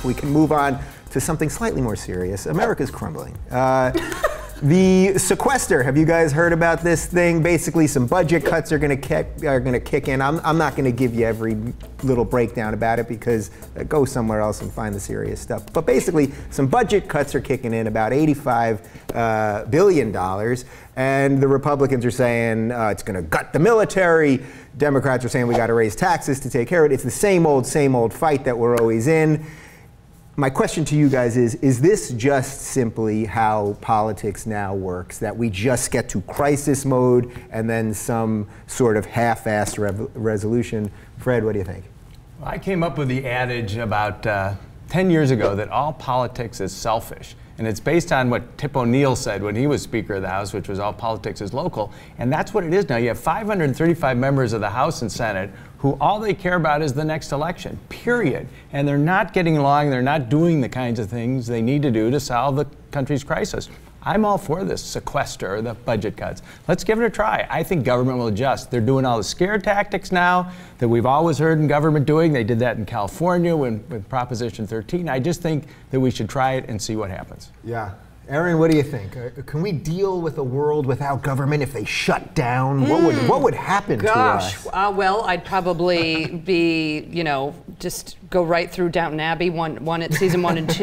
we can move on to something slightly more serious. America's crumbling. The sequester, have you guys heard about this thing? Basically, some budget cuts are going to kick in. I'm not going to give you every little breakdown about it because go somewhere else and find the serious stuff. But basically, some budget cuts are kicking in, about $85 billion. And the Republicans are saying it's going to gut the military. Democrats are saying we got to raise taxes to take care of it. It's the same old fight that we're always in. My question to you guys is this just simply how politics now works, that we just get to crisis mode and then some sort of half-assed resolution? Fred, what do you think? Well, I came up with the adage about 10 years ago that all politics is selfish. And it's based on what Tip O'Neill said when he was Speaker of the House, which was all politics is local. And that's what it is now. You have 535 members of the House and Senate who all they care about is the next election, period. And they're not getting along, they're not doing the kinds of things they need to do to solve the country's crisis. I'm all for this sequester, the budget cuts. Let's give it a try. I think government will adjust. They're doing all the scare tactics now that we've always heard in government doing. They did that in California with Proposition 13. I just think that we should try it and see what happens. Yeah. Erin, what do you think? Can we deal with a world without government if they shut down? What would happen to us? Well, I'd probably be, you know, just go right through Downton Abbey, season 1 and 2.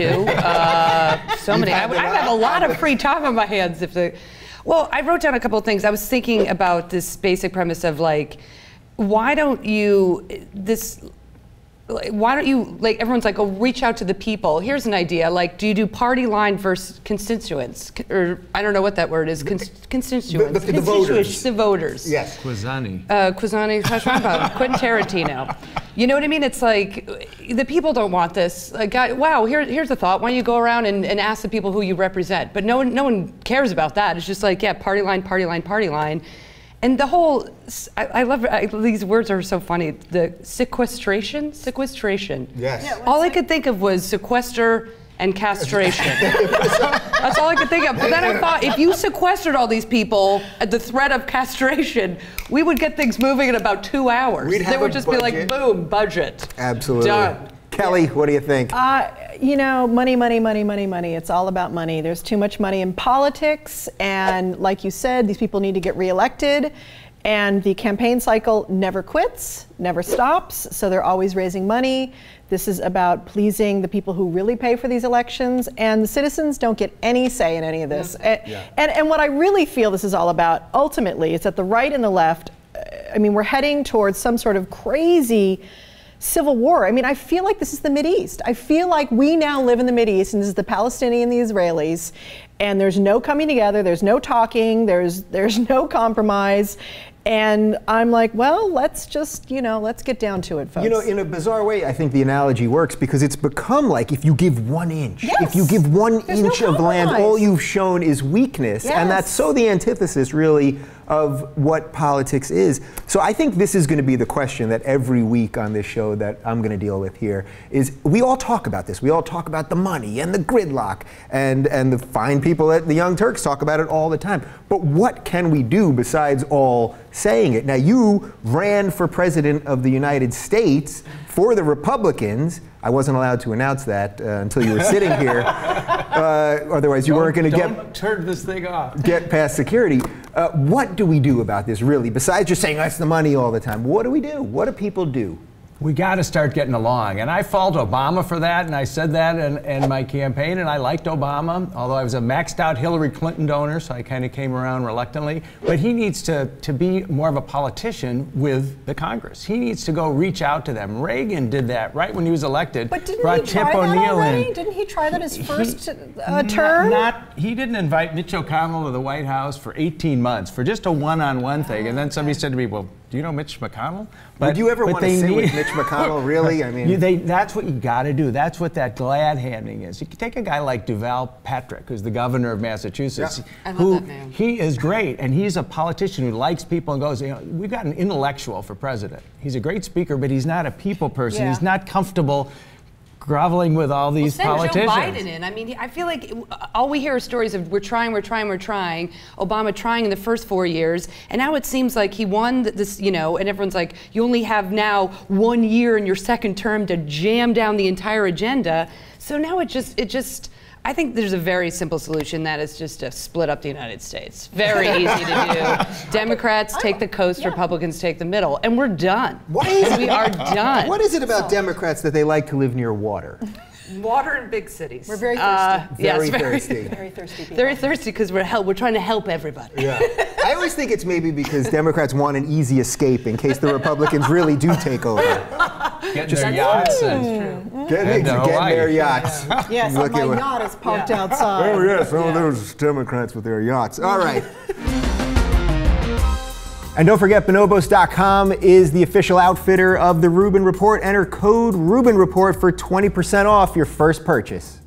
So many. I would have a lot of free time on my hands if the. Well, I wrote down a couple of things. I was thinking about this basic premise of like, why don't you like, everyone's like, oh, reach out to the people. Here's an idea, like, do you do party line versus constituents? Or, I don't know what that word is, constituents. The voters. The voters. Yes. Quizani. Quizani, Quentin Tarantino. You know what I mean? It's like, the people don't want this. Like, wow, here's a thought. Why don't you go around and ask the people who you represent? But no one cares about that. It's just like, yeah, party line, party line, party line. And the whole, I love these words are so funny. The sequestration. Yes. Yeah, all I could think of was sequester and castration. That's all I could think of. But then I thought, if you sequestered all these people at the threat of castration, we would get things moving in about 2 hours. They would just be like, boom, budget. Absolutely. Done. Kelly, what do you think? You know, money. It's all about money. There's too much money in politics, and like you said, these people need to get reelected, and the campaign cycle never quits, never stops, so they're always raising money. This is about pleasing the people who really pay for these elections, and the citizens don't get any say in any of this. Yeah. And what I really feel this is all about, ultimately, is that the right and the left, I mean, we're heading towards some sort of crazy civil war. I mean, I feel like this is the Mideast. I feel like we now live in the Mideast, and this is the Palestinians and the Israelis, and there's no coming together, there's no talking, there's no compromise. And I'm like, well, let's just, you know, let's get down to it, folks. You know, in a bizarre way, I think the analogy works because it's become like if you give 1 inch, yes. if you give one inch of land, all you've shown is weakness. Yes. And that's so the antithesis, really, of what politics is. So I think this is going to be the question that every week on this show that I'm going to deal with here is we all talk about this. We all talk about the money and the gridlock, and the fine people at the Young Turks talk about it all the time. But what can we do besides all saying it? Now, you ran for president of the United States for the Republicans. I wasn't allowed to announce that until you were sitting here. Otherwise, you weren't going to turn this thing off. Get past security. What do we do about this, really? Besides just saying that's the money all the time, what do we do? What do people do? We got to start getting along. And I fault Obama for that, and I said that in my campaign, and I liked Obama, although I was a maxed out Hillary Clinton donor, so I kind of came around reluctantly. But he needs to be more of a politician with the Congress. He needs to go reach out to them. Reagan did that right when he was elected. But didn't he try that already? Didn't he try that his first term? He didn't invite Mitch McConnell to the White House for 18 months for just a one-on-one thing. And then somebody said to me, well, do you know Mitch McConnell? Would you ever want to sit with Mitch McConnell, really? I mean, that's what you got to do. That's what that glad handing is. You can take a guy like Deval Patrick, who's the governor of Massachusetts. Yeah. I love that man. He is great, and he's a politician who likes people and goes, you know, we've got an intellectual for president. He's a great speaker, but he's not a people person. Yeah. He's not comfortable groveling with all these politicians. Joe Biden in. I mean, I feel like all we hear are stories of we're trying. Obama trying in the first 4 years, and now it seems like he won this, you know, and everyone's like, you only have now 1 year in your second term to jam down the entire agenda. So now it just, I think there's a very simple solution that is just to split up the United States. Very easy to do. Democrats take the coast, Republicans take the middle, and we're done. We are done. What is it about Democrats that they like to live near water? Water in big cities. We're very thirsty. Very thirsty. Very thirsty people. Very thirsty because we're trying to help everybody. Yeah. I always think it's maybe because Democrats want an easy escape in case the Republicans really do take over. Getting their yachts and Getting their yachts. Yes, Look my at what- yacht is parked outside. Oh yes, those Democrats with their yachts. All right. And don't forget, bonobos.com is the official outfitter of the Rubin Report. Enter code Rubin Report for 20% off your first purchase.